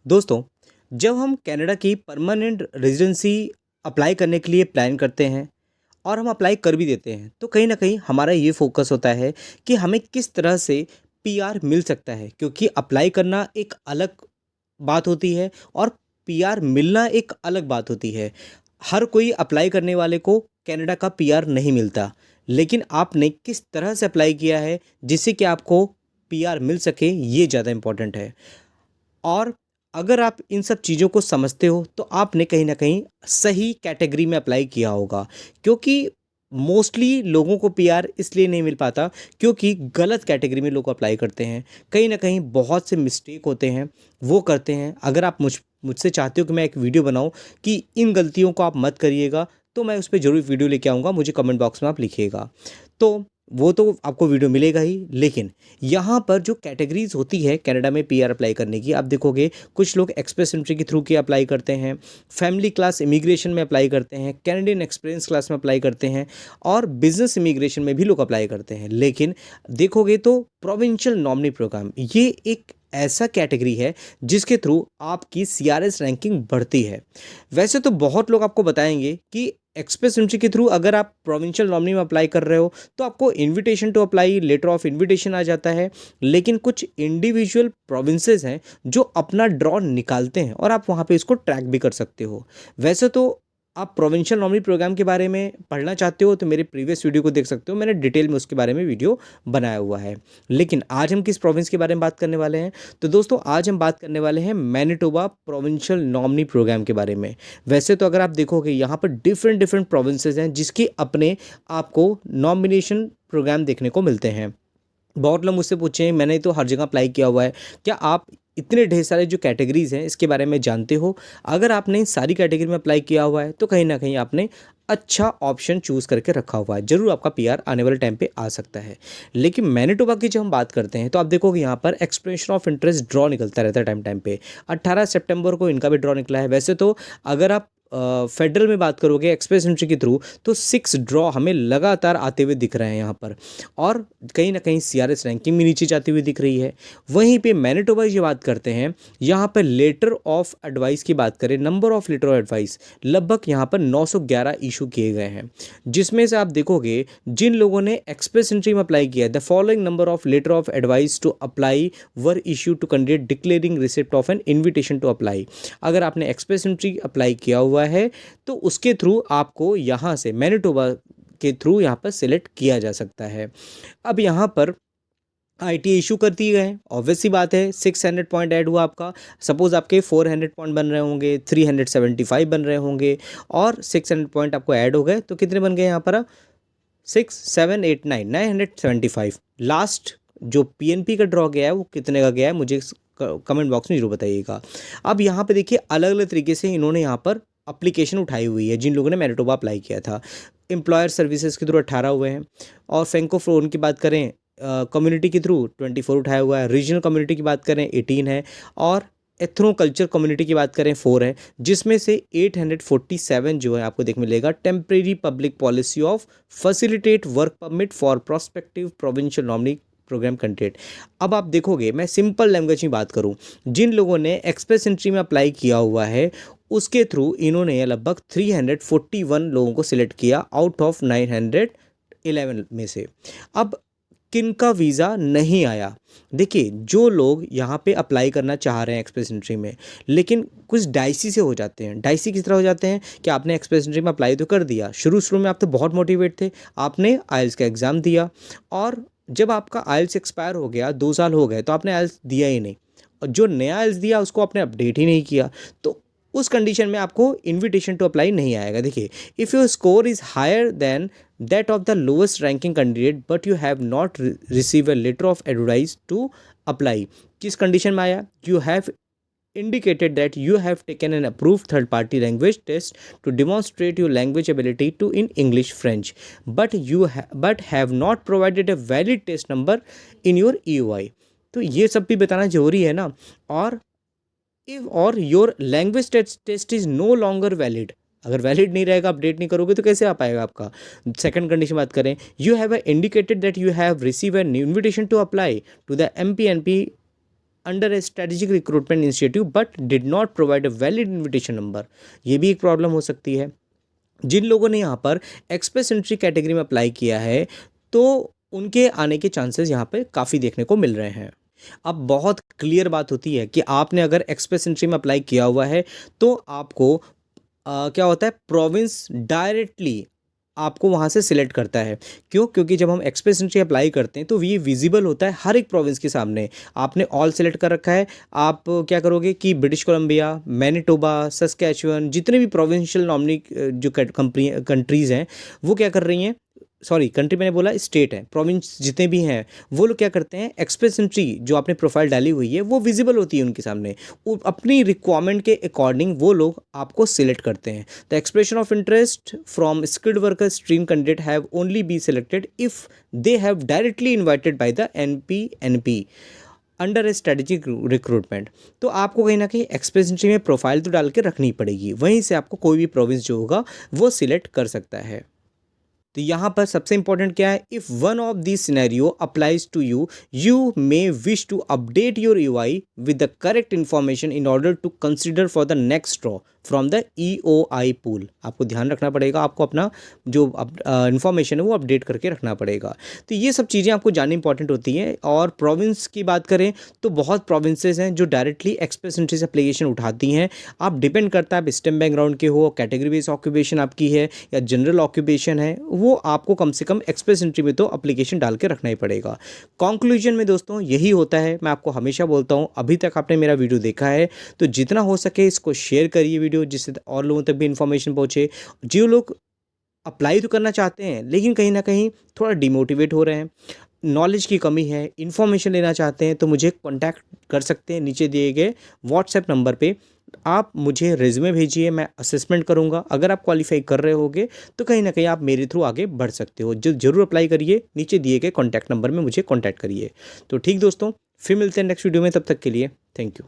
दोस्तों, जब हम कनाडा की परमानेंट रेजिडेंसी अप्लाई करने के लिए प्लान करते हैं और हम अप्लाई कर भी देते हैं, तो कहीं न कहीं हमारा ये फ़ोकस होता है कि हमें किस तरह से पीआर मिल सकता है, क्योंकि अप्लाई करना एक अलग बात होती है और पीआर मिलना एक अलग बात होती है। हर कोई अप्लाई करने वाले को कनाडा का पीआर नहीं मिलता, लेकिन आपने किस तरह से अप्लाई किया है जिससे कि आपको पीआर मिल सके, ये ज़्यादा इम्पोर्टेंट है। और अगर आप इन सब चीज़ों को समझते हो तो आपने कहीं न कहीं सही कैटेगरी में अप्लाई किया होगा, क्योंकि मोस्टली लोगों को पीआर इसलिए नहीं मिल पाता क्योंकि गलत कैटेगरी में लोग अप्लाई करते हैं। कहीं न कहीं बहुत से मिस्टेक होते हैं, वो करते हैं। अगर आप मुझसे चाहते हो कि मैं एक वीडियो बनाऊँ कि इन गलतियों को आप मत करिएगा, तो मैं उस पे ज़रूर वीडियो लेके आऊँगा, मुझे कमेंट बॉक्स में आप लिखिएगा। तो वो तो आपको वीडियो मिलेगा ही, लेकिन यहाँ पर जो कैटेगरीज़ होती है कनाडा में पीआर अप्लाई करने की, आप देखोगे कुछ लोग एक्सप्रेस एंट्री के थ्रू के अप्लाई करते हैं, फैमिली क्लास इमिग्रेशन में अप्लाई करते हैं, कैनेडियन एक्सपीरियंस क्लास में अप्लाई करते हैं और बिजनेस इमिग्रेशन में भी लोग अप्लाई करते हैं। लेकिन देखोगे तो प्रोविंशियल नॉमिनी प्रोग्राम ये एक ऐसा कैटेगरी है जिसके थ्रू आपकी सीआरएस रैंकिंग बढ़ती है। वैसे तो बहुत लोग आपको बताएंगे कि एक्सप्रेस एंट्री के थ्रू अगर आप प्रोविंशियल नॉमिनी में अप्लाई कर रहे हो तो आपको invitation to apply letter of invitation आ जाता है। लेकिन कुछ इंडिविजुअल प्रोविंसेस हैं जो अपना ड्रॉ निकालते हैं और आप वहाँ पे इसको ट्रैक भी कर सकते हो। वैसे तो आप प्रोविंशियल नॉमिनी प्रोग्राम के बारे में पढ़ना चाहते हो तो मेरे प्रीवियस वीडियो को देख सकते हो, मैंने डिटेल में उसके बारे में वीडियो बनाया हुआ है। लेकिन आज हम किस प्रोविंस के बारे में बात करने वाले हैं? तो दोस्तों, आज हम बात करने वाले हैं मैनिटोबा प्रोविंशियल नॉमिनी प्रोग्राम के बारे में। वैसे तो अगर आप देखोगे यहाँ पर डिफरेंट डिफरेंट प्रोविंसेस हैं जिसके अपने आपको नॉमिनेशन प्रोग्राम देखने को मिलते हैं। बहुत लोग मुझसे पूछे, मैंने तो हर जगह अप्लाई किया हुआ है, क्या आप इतने ढेर सारे जो कैटेगरीज़ हैं इसके बारे में जानते हो? अगर आपने इन सारी कैटेगरी में अप्लाई किया हुआ है तो कहीं ना कहीं आपने अच्छा ऑप्शन चूज़ करके रखा हुआ है, ज़रूर आपका पीआर आने वाले टाइम पे आ सकता है। लेकिन मैनिटोबा की जब हम बात करते हैं तो आप देखोगे यहाँ पर एक्सप्रेशन ऑफ इंटरेस्ट ड्रॉ निकलता रहता है टाइम टाइम पे। 18 सितंबर को इनका भी ड्रॉ निकला है। वैसे तो अगर आप फेडरल में बात करोगे एक्सप्रेस एंट्री के थ्रू तो 6 ड्रॉ हमें लगातार आते हुए दिख रहे हैं यहाँ पर, और कहीं ना कहीं सीआरएस रैंकिंग भी नीचे जाती हुई दिख रही है। वहीं पे मैनिटोबा की बात करते हैं, यहाँ पर लेटर ऑफ एडवाइस की बात करें, number of letter of advice लगभग यहाँ पर 911 इशू किए गए हैं, जिसमें से आप देखोगे जिन लोगों ने एक्सप्रेस एंट्री में अप्लाई किया है, the following number of letter of advice to apply were issue to candidate declaring receipt of an invitation to apply. अगर आपने एक्सप्रेस एंट्री अप्लाई किया हुआ है तो उसके थ्रू आपको यहाँ से मैनिटोबा के थ्रू यहाँ पर सिलेक्ट किया जा सकता है। अब यहाँ पर आईटी इशू कर दिए गए हैं, ऑब्वियस सी बात है, 600 पॉइंट ऐड हुआ आपका। सपोज आपके 400 पॉइंट बन रहे होंगे, 375 बन रहे होंगे और 600 पॉइंट आपको ऐड हो गए, तो कितने बन गए यहाँ पर? 6 7 8 9 975। लास्ट जो पीएनपी का ड्रॉ गया है वो कितने का गया है, मुझे कमेंट बॉक्स में जरूर बताइएगा। अब यहाँ पे देखिए अलग अलग तरीके से इन्होंने यहाँ पर अप्लीकेशन उठाई हुई है जिन लोगों ने मैनिटोबा अप्लाई किया था। एम्प्लॉयर सर्विसेज के थ्रू 18 हुए हैं, और फ्रेंकोफोन की बात करें कम्युनिटी के थ्रू 24 उठाया हुआ है, रीजनल कम्युनिटी की बात करें 18 है, और एथनो कल्चर कम्युनिटी की बात करें 4 है, जिसमें से 847 जो है आपको देखने मिलेगा temporary public policy of facilitate work permit for prospective provincial nominee program candidate. अब आप देखोगे, मैं सिंपल लैंग्वेज में बात करूं, जिन लोगों ने एक्सप्रेस एंट्री में अप्लाई किया हुआ है उसके थ्रू इन्होंने लगभग 341 लोगों को सिलेक्ट किया आउट ऑफ 911 में से। अब किनका वीज़ा नहीं आया? देखिए, जो लोग यहाँ पे अप्लाई करना चाह रहे हैं एक्सप्रेस एंट्री में, लेकिन कुछ डाइसी से हो जाते हैं। डाइसी किस तरह हो जाते हैं कि आपने एक्सप्रेस एंट्री में अप्लाई तो कर दिया, शुरू शुरू में आप तो बहुत मोटिवेट थे, आपने आइल्स का एग्ज़ाम दिया, और जब आपका आइल्स एक्सपायर हो गया, 2 साल हो गए, तो आपने आइल्स दिया ही नहीं, और जो नया आइल्स दिया उसको आपने अपडेट ही नहीं किया, तो उस कंडीशन में आपको इनविटेशन टू अप्लाई नहीं आएगा। देखिए, if your score is higher then that of the lowest ranking candidate but you have not received a letter of advice to apply, किस कंडीशन में आया? You have indicated that you have taken an approved third party language test to demonstrate your language ability to in English French, but have not provided a valid test number in your EOI। तो ये सब भी बताना जरूरी है ना। और if और your language test is no longer valid, अगर वैलिड नहीं रहेगा, अपडेट नहीं करोगे तो कैसे आ पाएगा आपका? सेकंड कंडीशन बात करें, you have indicated that you have receive an invitation to apply to the MPNP under a strategic recruitment initiative but did not provide a valid invitation number. ये भी एक प्रॉब्लम हो सकती है। जिन लोगों ने यहाँ पर एक्सप्रेस एंट्री कैटेगरी में अप्लाई किया है तो उनके आने के चांसेस यहाँ पे काफ़ी देखने को मिल रहे हैं। अब बहुत क्लियर बात होती है कि आपने अगर एक्सप्रेस एंट्री में अप्लाई किया हुआ है तो आपको क्या होता है, प्रोविंस डायरेक्टली आपको वहाँ से सिलेक्ट करता है। क्यों? क्योंकि जब हम एक्सप्रेस एंट्री अप्लाई करते हैं तो ये विजिबल होता है हर एक प्रोविंस के सामने। आपने ऑल सेलेक्ट कर रखा है, आप क्या करोगे कि ब्रिटिश कोलंबिया, मैनिटोबा, सस्कैचुअन, जितने भी प्रोविंशियल नॉमिनी जो कंट्रीज़ हैं वो क्या कर रही हैं, सॉरी कंट्री मैंने बोला स्टेट है, प्रोविंस जितने भी हैं वो लोग क्या करते हैं, एक्सप्रेस एंट्री जो आपने प्रोफाइल डाली हुई है वो विजिबल होती है उनके सामने। वो अपनी रिक्वायरमेंट के अकॉर्डिंग वो लोग आपको सिलेक्ट करते हैं। The expression of interest from skilled worker stream candidate have only be selected if they have directly invited by the NPNP under a strategic recruitment. तो आपको कहीं ना कहीं एक्सप्रेस एंट्री में प्रोफाइल तो डाल के रखनी पड़ेगी, वहीं से आपको कोई भी प्रोविंस जो होगा वो सिलेक्ट कर सकता है। तो यहाँ पर सबसे इंपॉर्टेंट क्या है, if one of this scenario applies to you, you may wish to update your UI with the correct information in order to consider for the next draw from the EOI pool. आपको ध्यान रखना पड़ेगा, आपको अपना जो information है वो update करके रखना पड़ेगा। तो ये सब चीज़ें आपको जाननी इंपॉर्टेंट होती हैं। और प्रोविंस की बात करें तो बहुत प्रोविंसेस हैं जो डायरेक्टली एक्सप्रेस एंट्री से एप्लीकेशन उठाती हैं। आप डिपेंड करता है आप स्टेम बैकग्राउंड के हो, कैटेगरी बेस्ड ऑक्यूपेशन आपकी है या जनरल ऑक्यूपेशन है, वो आपको कम से कम एक्सप्रेस एंट्री में तो एप्लीकेशन डाल के रखना ही पड़ेगा। कंक्लूजन में दोस्तों यही होता है, मैं आपको हमेशा बोलता हूँ, अभी तक आपने मेरा वीडियो देखा है तो जितना हो सके इसको शेयर करिए वीडियो, जिससे और लोगों तक भी इंफॉर्मेशन पहुँचे। जो लोग अप्लाई तो करना चाहते हैं लेकिन कहीं ना कहीं थोड़ा डिमोटिवेट हो रहे हैं, नॉलेज की कमी है, इन्फॉर्मेशन लेना चाहते हैं, तो मुझे कॉन्टैक्ट कर सकते हैं नीचे दिए गए व्हाट्सएप नंबर पे। आप मुझे रिज्यूमे भेजिए, मैं असेसमेंट करूंगा। अगर आप क्वालिफाई कर रहे होगे तो कहीं ना कहीं आप मेरे थ्रू आगे बढ़ सकते हो। जो जरूर अप्लाई करिए, नीचे दिए गए कॉन्टैक्ट नंबर में मुझे कॉन्टैक्ट करिए। तो ठीक दोस्तों, फिर मिलते हैं नेक्स्ट वीडियो में, तब तक के लिए थैंक यू।